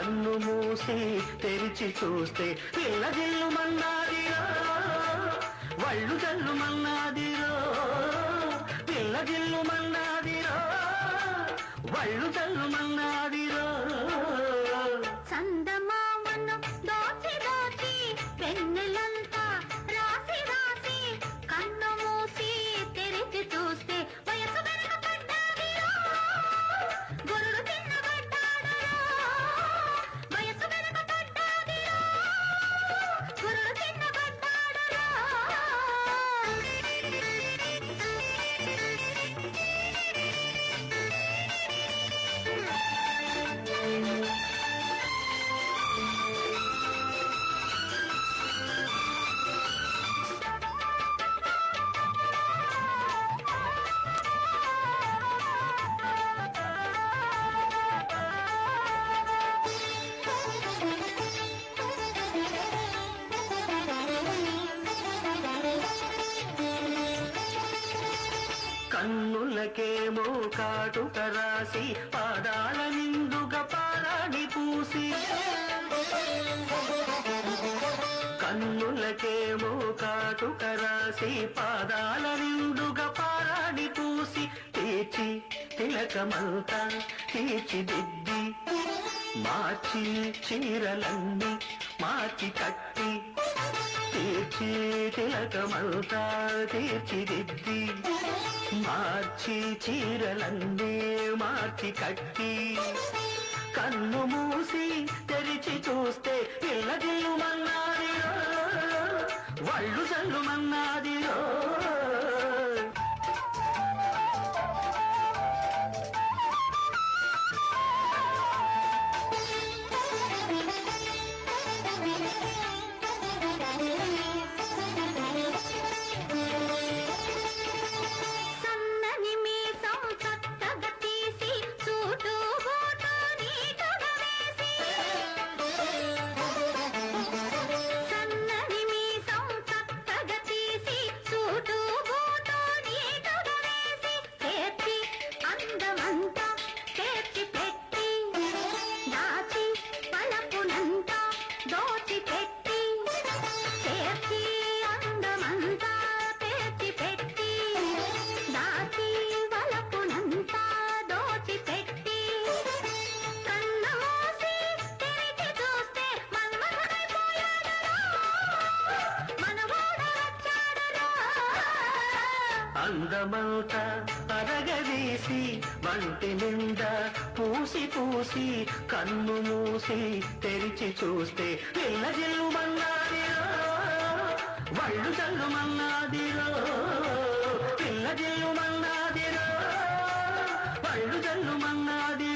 కన్ను మూసి తెరిచి చూస్తే పిల్లజిల్లుమన్నాదిరో వళ్ళు జల్లుమన్నాదిరో పిల్లజిల్లుమన్నాదిరో వళ్ళు జల్లుమన్నాదిరో చందమామను దోచి దోచి వెన్నెలంతా రాసి రాసి కన్ను మూసి తెరిచి చూస్తే వయసు వెనక పడ్డాదిరో గురుడు చిన్నబడ్డాడరో వయసు వెనక పడ్డాదిరో గురుడు చిన్నబడ్డాడరో కన్నులకేమో కాటుక రాసి పాదాల నిండుగా పారాణి పూసి కన్నులకేమో కాటుక రాసి పాదాల నిండుగా పారాణి పూసి తీర్చి తిలకమంతా తీర్చిదిద్ది మార్చి చీరలన్నీ మార్చి కట్టి తీర్చి తిలకమంతా తీర్చిదిద్ది మార్చి చీరలన్నీ మార్చి కట్టి కన్ను మూసి తెరిచి చూస్తే పిల్లజిల్లుమన్నాదిరో వళ్ళు జల్లుమన్నాదిరో అందమంతా అరగదీసి వంటి నిండా పూసి పూసి కన్ను మూసి తెరిచి చూస్తే పిల్లజిల్లుమన్నాదిరో వళ్ళు జల్లుమన్నాదిరో పిల్లజిల్లుమన్నాదిరో వళ్ళు జల్లుమన్నాదిరో